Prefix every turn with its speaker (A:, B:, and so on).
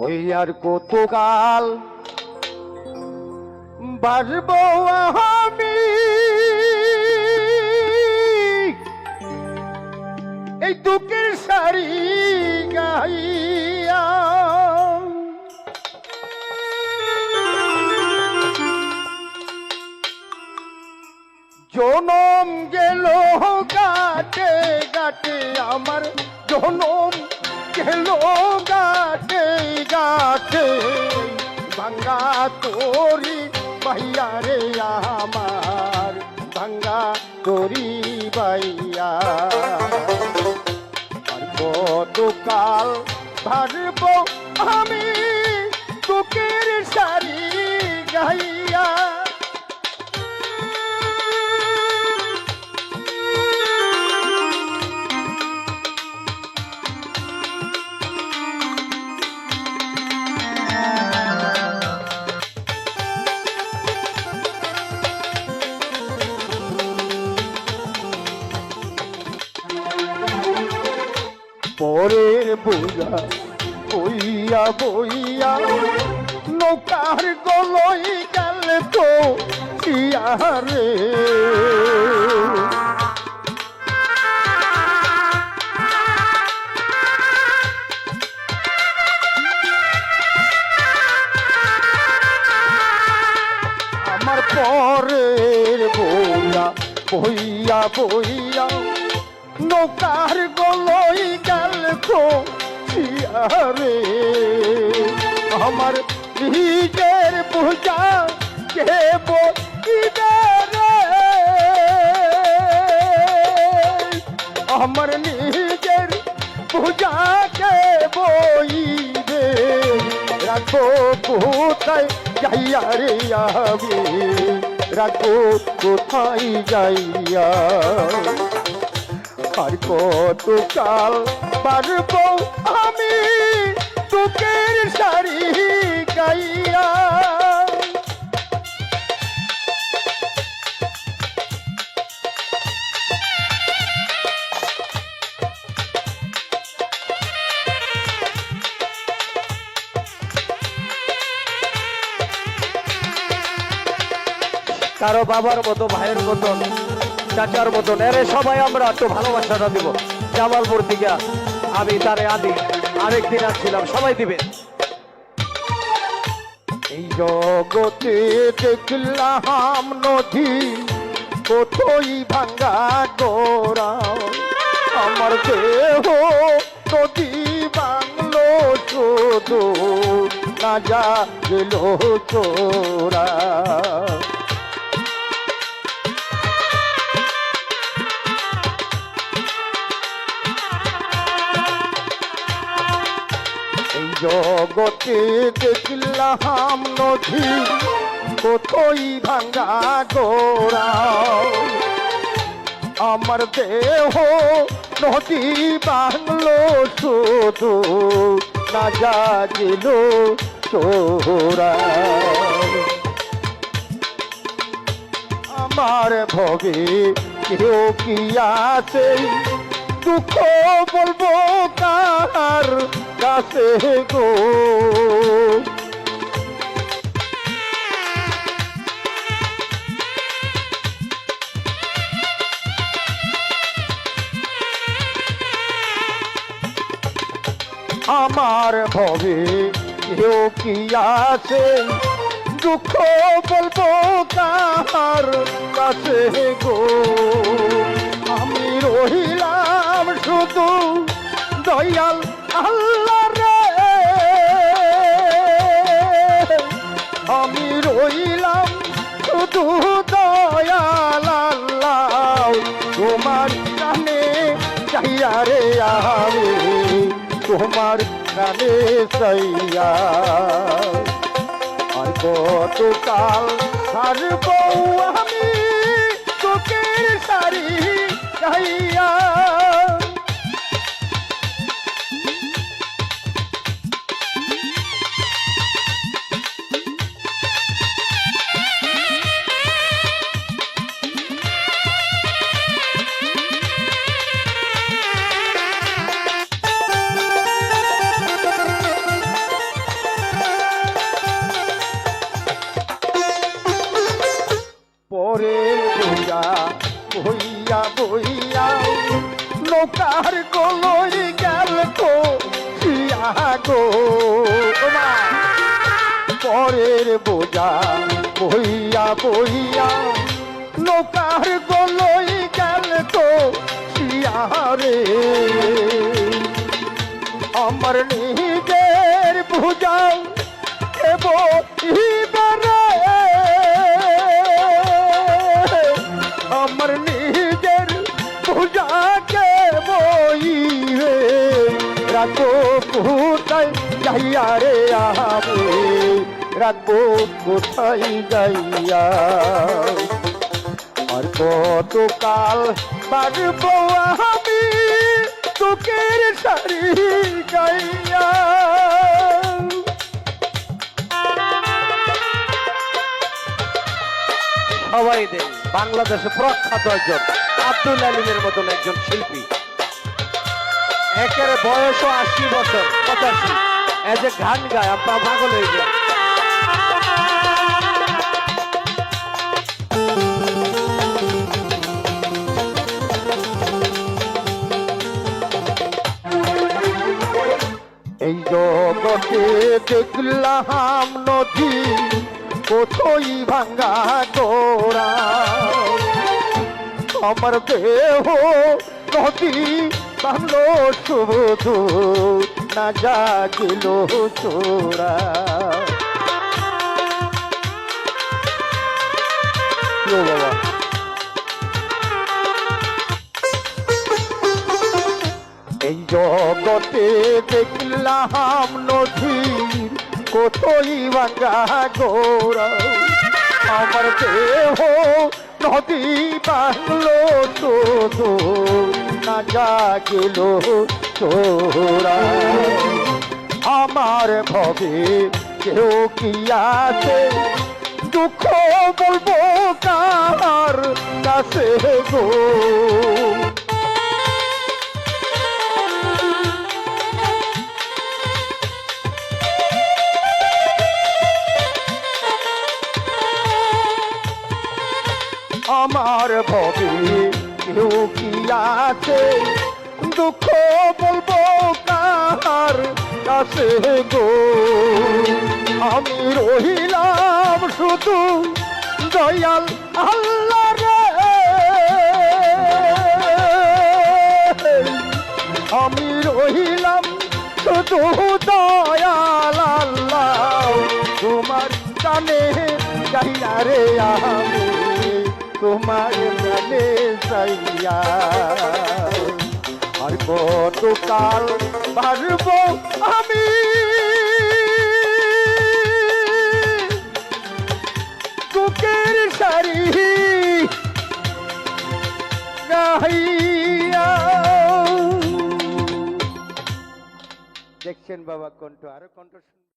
A: ওই আর কতকাল বাজবো আমি এই দুঃখের সারি গাইয়া। জনম গেল গাটে গাটে আমার জনম গেল গাটে গাটে ভাঙ্গা তোরি বাইয়া রে আমার ভাঙ্গা তোরি বাইয়া। আর কতকাল ভারব আমি দুঃখের সারি গাইয়া। পরের বোঝা বইয়া বইয়া নৌকার গলই গেল তো রে। আমার পরের বোঝা বইয়া বইয়া নৌকার গলই গেল রে। আমার নিজের পূজা কে বইবে রে। আমার নিজের পূজা কে বইবে রাখো কোথায় যাইয়া রে আমি রাখো কোথায় যাইয়া। আর কতকাল পারব আমি দুঃখের সারি গাইয়া। কারো বাবার মতো ভাইয়ের মতন চাচার মতন এরে সবাই আমরা একটু ভালোবাসাটা দিব। জামালপুর থেকে আমি তারে আদি আরেকদিন আসছিলাম, সবাই দিবেন। এই জগতে দেখলাম নদী কতই ভাঙ্গা গোরা। আমার দেহ নদী বাংলো শুধু না যা গেল চোরা। জগতে দেখলাম নদী কতই ভাঙ্গা গোরা। আমার দেহ নদী বাংলো শুধু না জাগিল চোরা। আমার ভবে কেউ কি আছে দুঃখ বলবো কার কাছে গো। আমার ভবে কেউ কি আছে দুঃখ বলবো কার কাছে গো। আমি রহিলাম শুধু দয়াল আল্লাহ রে। আমি রইলাম শুধু দয়াল আল্লাহ তোমার কানে চাইয়া রে আমি তোমার কানে চাইয়া। আর কতকাল ছাড়ব আমি তোকের সারি গাইয়া।
B: বইয়া নৌকার কলই গেল তো গো পরের বোঝা বইয়া বইয়া নৌকার কলই গেল তো রে আমার নিজের বুঝাও আমার নিজের পূজাকে বইবে রাখো কোথায় যাইয়া রে আমি রাখো কোথায় যাইয়া আর কতকাল বাড়বো আমি তোকের শাড়ি গাইয়া
A: সবাই দেন বাংলাদেশে প্রখ্যাত একজন আব্দুল আলিমের মতন একজন শিল্পী, একের বয়স 80 বছর 85, এই যে গান গায় আপনার পাগল হয়ে যায়।
B: এই জগতে দেখলাম নদী কোথায় ভাঙ্গা গোড়া আমার দেহ নদী ভাঙলো শুধু না জাগিল চোরা বাবা এই জগতে দেখলাম নদীর কোথায় ভাঙ্গা গোড়া আমার দেহ নদী ভাঙলো শুধু না জাগিল চোরা আমার ভবে কেউ কি আছে দুঃখ বলবো কার কাছে গো আমার ভবে কেউ কি আছে দুঃখ বলবো কার কাছে গো আমি রহিলাম শুধু দয়াল আল্লাহ রে আমি রহিলাম শুধু দয়াল আল্লাহ তোমার কানে যাইয়া রে আমি তোমার প্রাণে যাইয়া আর কতকাল পারব আমি বুকের শাড়ি গাইয়া
A: দেখছেন বাবা কণ্ঠ, আরো কণ্ঠ